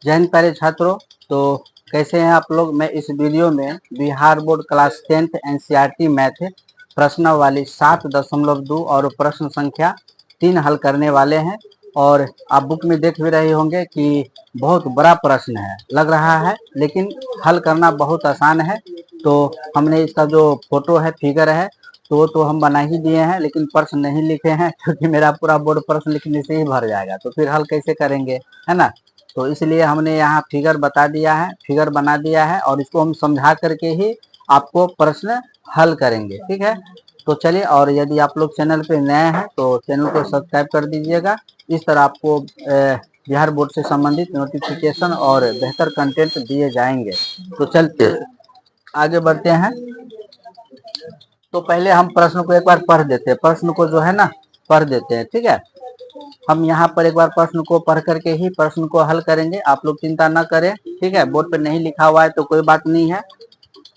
जय हिंद प्यारे छात्रों। तो कैसे हैं आप लोग। मैं इस वीडियो में Bihar board class 10th NCERT math प्रश्नावली 7.2 और प्रश्न संख्या 3 हल करने वाले हैं। और आप बुक में देख भी रहे होंगे कि बहुत बड़ा प्रश्न है लग रहा है, लेकिन हल करना बहुत आसान है। तो हमने इसका जो फोटो है, फिगर है, तो हम बना ही दिए हैं, लेकिन प्रश्न नहीं लिखे हैं क्योंकि मेरा पूरा बोर्ड प्रश्न लिखने से ही भर जाएगा, तो फिर हल कैसे करेंगे, है ना। तो इसलिए हमने यहाँ फिगर बता दिया है, फिगर बना दिया है, और इसको हम समझा करके ही आपको प्रश्न हल करेंगे, ठीक है। तो चलिए, और यदि आप लोग चैनल पे नए हैं तो चैनल को सब्सक्राइब कर दीजिएगा। इस तरह आपको बिहार बोर्ड से संबंधित नोटिफिकेशन और बेहतर कंटेंट दिए जाएंगे। तो चलते आगे बढ़ते हैं। तो पहले हम प्रश्न को एक बार पढ़ देते हैं, प्रश्न को जो है ना पढ़ देते हैं, ठीक है। हम यहाँ पर एक बार प्रश्न को पढ़ करके ही प्रश्न को हल करेंगे, आप लोग चिंता न करें, ठीक है। बोर्ड पर नहीं लिखा हुआ है तो कोई बात नहीं है।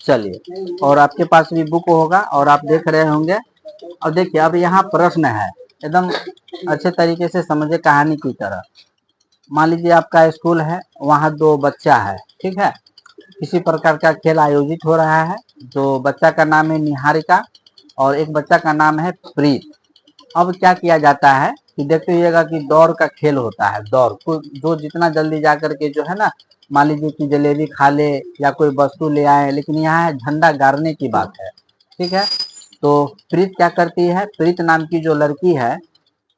चलिए, और आपके पास भी बुक होगा और आप देख रहे होंगे। और देखिए, अब यहाँ प्रश्न है, एकदम अच्छे तरीके से समझे कहानी की तरह। मान लीजिए आपका स्कूल है, वहाँ 2 बच्चा है, ठीक है। किसी प्रकार का खेल आयोजित हो रहा है। जो बच्चा का नाम है निहारिका और एक बच्चा का नाम है प्रीत। अब क्या किया जाता है कि देखते रहिएगा कि दौड़ का खेल होता है। दौड़ जो जितना जल्दी जा करके जो है ना, मान लीजिए कि जलेबी खा ले या कोई वस्तु ले आए, लेकिन यहाँ झंडा गाड़ने की बात है, ठीक है। तो प्रीत क्या करती है, प्रीत नाम की जो लड़की है,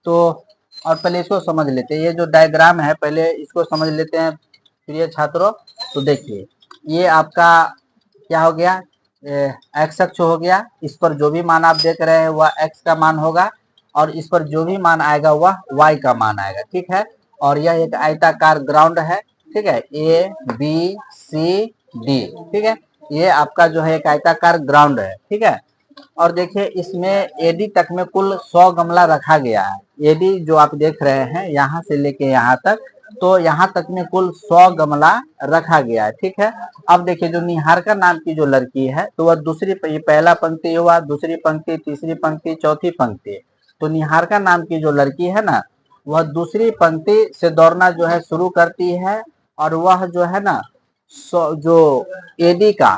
तो और पहले इसको समझ लेते हैं, ये जो डायग्राम है पहले इसको समझ लेते हैं प्रिय छात्रों। तो देखिए, ये आपका क्या हो गया, एक्स अक्ष हो गया। इस पर जो भी मान आप देख रहे हैं वह एक्स का मान होगा, और इस पर जो भी मान आएगा वह वाई का मान आएगा, ठीक है। और यह एक आयताकार ग्राउंड है, ठीक है, ए बी सी डी, ठीक है। ये आपका जो है एक आयताकार ग्राउंड है, ठीक है। और देखिए, इसमें एडी तक में कुल 100 गमला रखा गया है। एडी जो आप देख रहे हैं यहाँ से लेके यहाँ तक, तो यहाँ तक में कुल 100 गमला रखा गया है, ठीक है। अब देखिए, जो निहारिका नाम की जो लड़की है, तो वह दूसरी, पहला पंक्ति हुआ, दूसरी पंक्ति, तीसरी पंक्ति, चौथी पंक्ति। तो निहारिका नाम की जो लड़की है ना, वह दूसरी पंक्ति से दौड़ना जो है शुरू करती है। और वह जो है ना, जो एडी का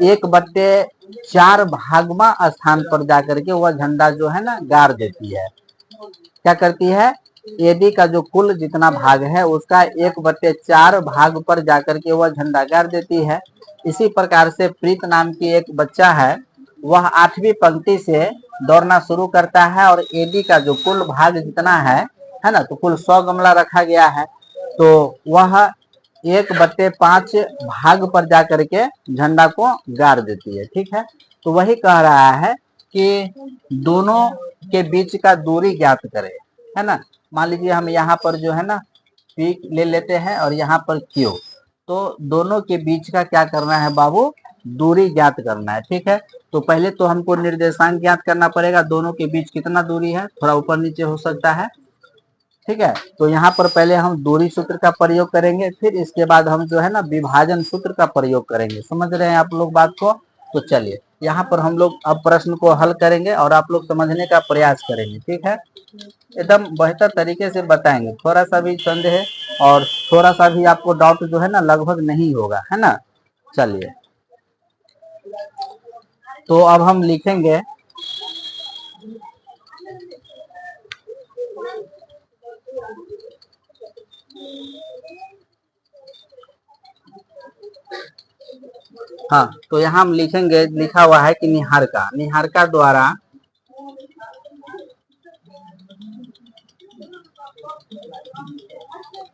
1/4 भागमा स्थान पर जाकर के वह झंडा जो है ना गाड़ देती है। क्या करती है, एडी का जो कुल जितना भाग है उसका 1/4 भाग पर जाकर के वह झंडा गाड़ देती है। इसी प्रकार से प्रीत नाम की एक बच्चा है, वह 8वीं पंक्ति से दौड़ना शुरू करता है, और एडी का जो कुल भाग जितना है ना, तो कुल 100 गमला रखा गया है, तो वह 1/5 भाग पर जाकर के झंडा को गाड़ देती है, ठीक है। तो वही कह रहा है कि दोनों के बीच का दूरी ज्ञात करें, है ना। मान लीजिए हम यहाँ पर जो है ना पी ले लेते हैं और यहाँ पर क्यू, तो दोनों के बीच का क्या करना है बाबू, दूरी ज्ञात करना है, ठीक है। तो पहले तो हमको निर्देशांक ज्ञात करना पड़ेगा, दोनों के बीच कितना दूरी है, थोड़ा ऊपर नीचे हो सकता है, ठीक है। तो यहाँ पर पहले हम दूरी सूत्र का प्रयोग करेंगे, फिर इसके बाद हम जो है ना विभाजन सूत्र का प्रयोग करेंगे। समझ रहे हैं आप लोग बात को। तो चलिए, यहाँ पर हम लोग अब प्रश्न को हल करेंगे और आप लोग समझने का प्रयास करेंगे, ठीक है। एकदम बेहतर तरीके से बताएंगे, थोड़ा सा भी संदेह और थोड़ा सा भी आपको डाउट जो है ना लगभग नहीं होगा, है ना। चलिए, तो अब हम लिखेंगे, हाँ, तो यहाँ हम लिखेंगे, लिखा हुआ है कि निहारिका द्वारा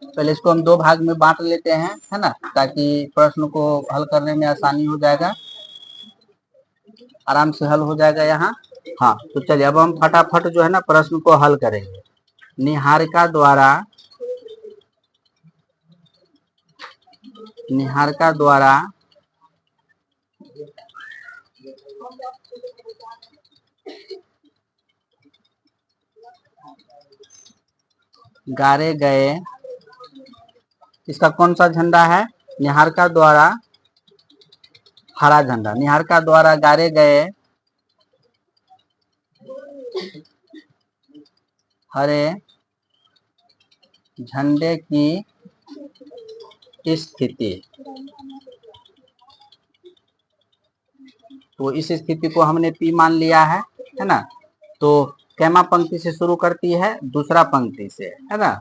पहले इसको हम 2 भाग में बांट लेते हैं, है ना, ताकि प्रश्न को हल करने में आसानी हो जाएगा, आराम से हल हो जाएगा यहाँ। हाँ, तो चलिए अब हम फटाफट जो है ना प्रश्न को हल करेंगे। निहारिका द्वारा गाड़े गए, इसका कौन सा झंडा है, निहारिका द्वारा हरा झंडा। निहारिका द्वारा गाड़े गए हरे झंडे की स्थिति। तो इस स्थिति को हमने P मान लिया है ना। तो कैमा पंक्ति से शुरू करती है, दूसरा पंक्ति से, है ना।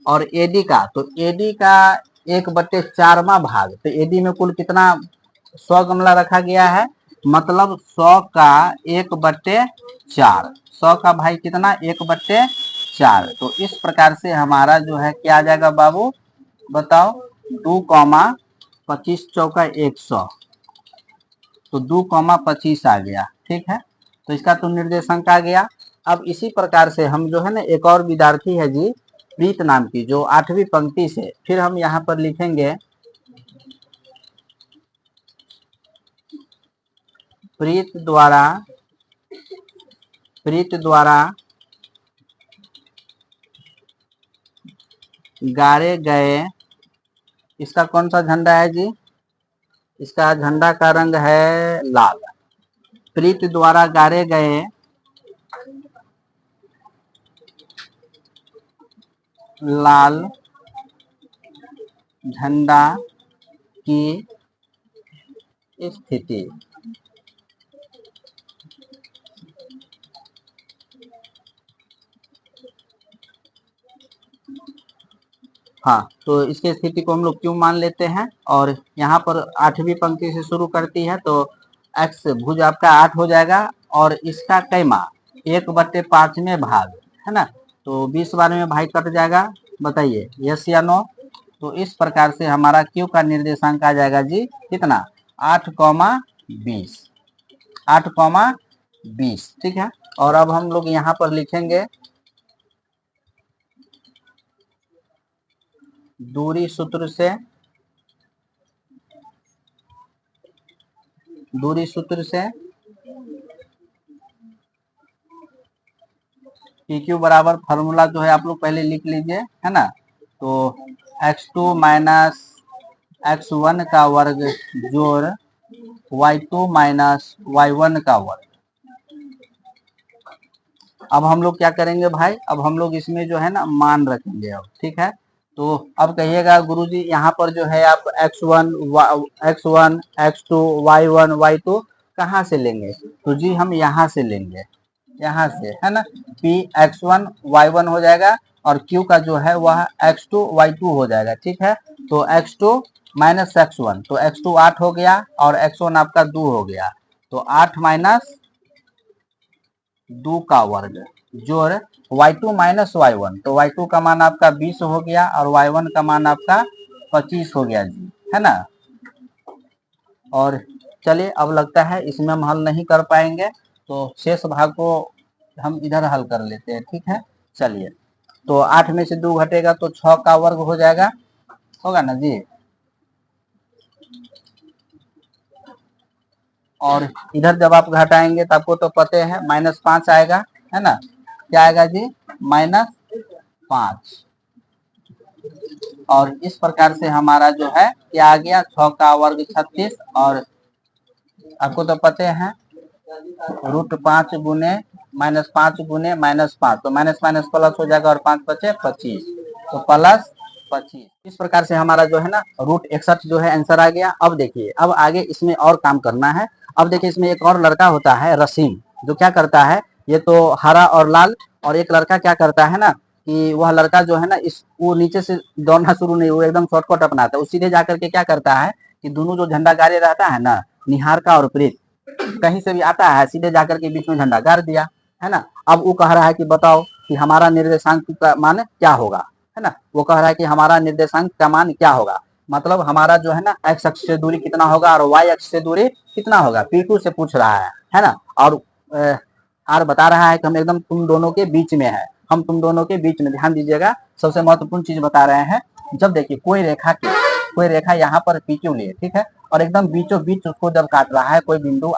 और एडी का, तो एडी का 1/4वां भाग, तो एडी में कुल कितना 100 गमला रखा गया है, मतलब 100 का 1/4, 100 का भाई कितना 1/4। तो इस प्रकार से हमारा जो है क्या आ जाएगा बाबू, बताओ, 2,25 चौका 100, तो 2,25 आ गया। ठीक है, तो इसका तो निर्देशांक आ गया। अब इसी प्रकार से हम जो है ना, एक और विद्यार्थी है जी प्रीत नाम की, जो 8वीं पंक्ति से, फिर हम यहाँ पर लिखेंगे प्रीत द्वारा गाड़े गए, इसका कौन सा झंडा है जी, इसका झंडा का रंग है लाल। प्रीत द्वारा गाड़े गए लाल झंडा की स्थिति। हाँ, तो इसके स्थिति को हम लोग क्यों मान लेते हैं, और यहाँ पर 8वीं पंक्ति से शुरू करती है, तो x भुज आपका 8 हो जाएगा, और इसका कैमा 1/5वें भाग, है ना। तो 20 बार में भाई कट जाएगा, बताइए यस या नो। तो इस प्रकार से हमारा Q का निर्देशांक आ जाएगा जी कितना, 8,20, 8,20। ठीक है, और अब हम लोग यहाँ पर लिखेंगे दूरी सूत्र से PQ बराबर फार्मूला जो है आप लोग पहले लिख लीजिए, है ना। तो x2 माइनस x1 का वर्ग जोड़ y2 माइनस y1 का वर्ग। अब हम लोग क्या करेंगे भाई, अब हम लोग इसमें जो है ना मान रखेंगे अब। ठीक है, तो अब कहिएगा गुरुजी यहाँ पर जो है आप x1, x2, y1, y2 कहाँ से लेंगे, तो जी हम यहाँ से लेंगे, यहाँ से, है ना। P x1 y1 हो जाएगा, और Q का जो है वह x2 y2 हो जाएगा। ठीक है, तो x2 माइनस x1, तो x2 8 हो गया, और x1 आपका 2 हो गया, तो 8 माइनस 2 का वर्ग जोड़ y2 माइनस y1, तो y2 का मान आपका 20 हो गया, और y1 का मान आपका 25 हो गया जी, है ना। और चलिए, अब लगता है इसमें हम हल नहीं कर पाएंगे, तो शेष भाग को हम इधर हल कर लेते हैं। ठीक है, चलिए, तो 8 में से 2 घटेगा तो 6 का वर्ग हो जाएगा, होगा ना जी। और इधर जब आप घटाएंगे तो आपको तो पता है -5 आएगा, है ना। क्या आएगा जी, -5। और इस प्रकार से हमारा जो है क्या आ गया, 6 का वर्ग 36, और आपको तो पता है √5 गुने -5 गुने -5, तो माइनस माइनस प्लस हो जाएगा, और 5 बचे 25, तो प्लस 25। इस प्रकार से हमारा जो है ना √61 जो है आंसर आ गया। अब देखिए, अब आगे इसमें और काम करना है। अब देखिए, इसमें एक और लड़का होता है रसीम, जो क्या करता है, ये तो हरा और लाल, और एक लड़का क्या करता है ना, कि वह लड़का जो है ना, इस वो नीचे से दौड़ना शुरू नहीं, वो एकदम शॉर्टकट अपनाता है, वो सीधे जाकर के क्या करता है कि दोनों जो झंडा गाड़े रहता है ना, निहार का और प्रीत, कहीं से भी आता है सीधे जाकर के बीच में झंडा गाड़ दिया, है ना। अब वो कह रहा है कि बताओ कि हमारा निर्देशांक का मान क्या होगा, है ना। वो कह रहा है कि हमारा निर्देशांक का मान क्या होगा, मतलब हमारा जो है ना x अक्ष से दूरी कितना होगा, और y अक्ष से दूरी कितना होगा, P2 से पूछ रहा है ना। और आर बता रहा है कि हम एकदम तुम दोनों के बीच में है, हम तुम दोनों के बीच में, ध्यान दीजिएगा, सबसे महत्वपूर्ण चीज बता रहे हैं। जब देखिए कोई रेखा यहाँ पर PQ लिए, ठीक है, और एकदम बीचों बीच उसको जब काट रहा है कोई बिंदु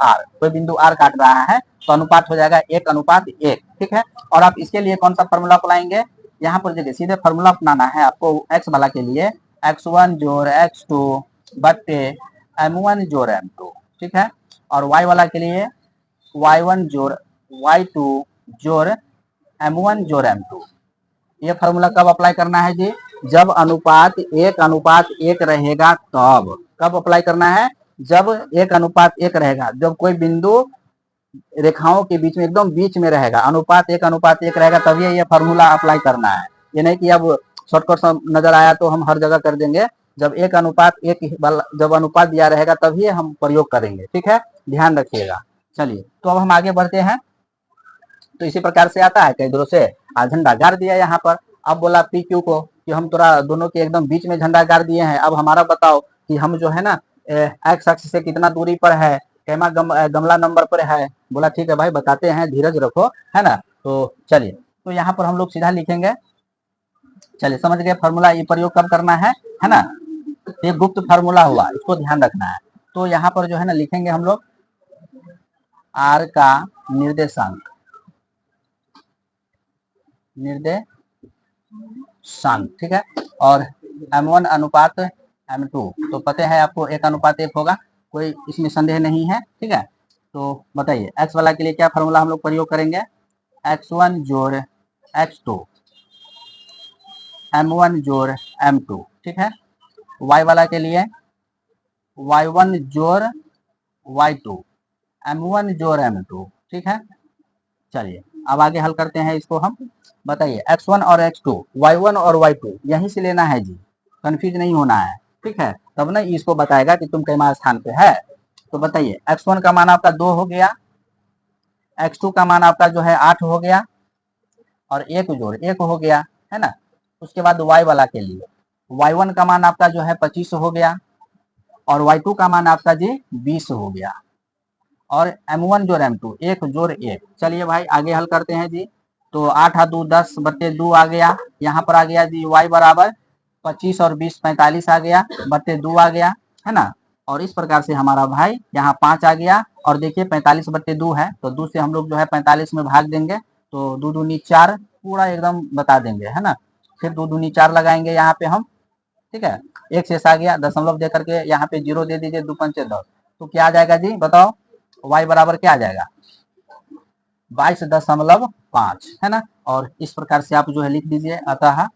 R काट रहा है, तो अनुपात हो जाएगा 1:1। ठीक है, और आप इसके लिए कौन सा फॉर्मूला अप्लाएंगे, यहाँ पर देखिए सीधे फॉर्मूला अपनाना है आपको। x वाला के लिए x1 जोड़ x2 बट्टे m1 जोड़ m2, ठीक है, और y वाला के लिए y1 जोड़ y2 जोड़ m1 जोड़ m2। ये फॉर्मूला कब अप्लाई करना है जी, जब अनुपात 1:1 रहेगा तब। कब अप्लाई करना है? जब 1:1 रहेगा, जब कोई बिंदु रेखाओं के बीच में एकदम बीच में रहेगा, अनुपात 1:1 रहेगा, तभी ये फार्मूला अप्लाई करना है। ये नहीं कि अब शॉर्टकट नजर आया तो हम हर जगह कर देंगे। जब 1:1 जब अनुपात दिया रहेगा तभी हम प्रयोग करेंगे, ठीक है, ध्यान रखिएगा। चलिए, तो अब हम आगे बढ़ते हैं। तो इसी प्रकार से आता है कई दूरों से झंडा गाड़ दिया यहाँ पर। अब बोला पी क्यू को कि हम थोड़ा दोनों के एकदम बीच में झंडा गाड़ दिए हैं, अब हमारा बताओ कि हम जो है ना एक्स अक्ष से कितना दूरी पर है, कैमा गमला नंबर पर है। बोला ठीक है भाई, बताते हैं, धीरज रखो, है ना। तो चलिए, तो यहाँ पर हम लोग सीधा लिखेंगे। चलिए, समझ गए फार्मूला, ये प्रयोग कब करना है ना। ये गुप्त फार्मूला हुआ, इसको ध्यान रखना है। तो यहाँ पर जो है ना लिखेंगे हम लोग आर का निर्देशांक ठीक है, और m1 अनुपात m2, तो पता है आपको 1:1 होगा, कोई इसमें संदेह नहीं है, ठीक है। तो बताइए x वाला के लिए क्या फार्मूला हम लोग प्रयोग करेंगे? x1 जोड़ x2, m1 जोड़ m2, ठीक है। y वाला के लिए y1 जोड़ y2, m1 जोड़ m2, ठीक है। चलिए, अब आगे हल करते हैं इसको हम। बताइए x1 और x2, y1 और y2 यहीं से लेना है जी, कंफ्यूज नहीं होना है, ठीक है, तब ना इसको बताएगा कि तुम कैमा स्थान पे है। तो बताइए x1 का मान आपका 2 हो गया, x2 का मान आपका जो है 8 हो गया, और 1 जोड़ 1 हो गया, है ना। उसके बाद y वाला के लिए y1 का मान आपका जो है 25 हो गया, और y2 का मान आपका जी 20 हो गया, और m1 जोड़ m2 1 जोड़ 1। चलिए भाई आगे हल करते हैं जी। तो 8 2 10 बट्टे 2 आ गया, यहाँ पर आ गया जी y बराबर 25 और 20 45 आ गया, बट्टे 2 आ गया, है ना। और इस प्रकार से हमारा भाई यहाँ 5 आ गया, और देखिए 45 बट्टे 2 है, तो 2 से हम लोग जो है 45 में भाग देंगे, तो 2 दूनी 4 पूरा एकदम बता देंगे, है ना। फिर 2 दूनी 4 लगाएंगे यहाँ पे हम, ठीक है। एक शेष आ गया, दशमलव दे करके यहाँ पे 0 दे दीजिए, 2 पंचे 10, तो क्या आ जाएगा जी बताओ, y बराबर क्या आ जाएगा? 22.5, है ना। और इस प्रकार से आप जो है लिख दीजिए, अतः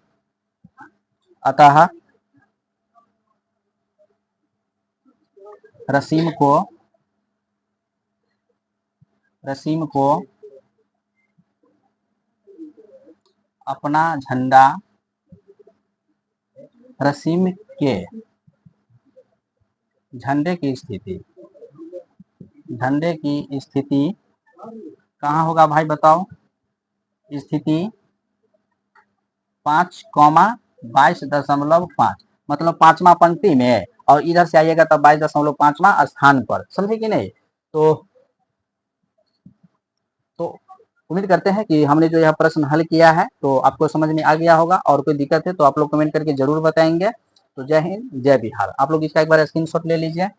रसीम को अपना झंडा रसीम के झंडे की स्थिति कहाँ होगा भाई बताओ? स्थिति 5,22.5, मतलब 5वां पंक्ति में, और इधर से आइएगा तब 22.5वां स्थान पर, समझे कि नहीं। तो उम्मीद करते हैं कि हमने जो यह प्रश्न हल किया है तो आपको समझ में आ गया होगा, और कोई दिक्कत है तो आप लोग कमेंट करके जरूर बताएंगे। तो जय हिंद जय बिहार। आप लोग इसका एक बार स्क्रीनशॉट ले लीजिए।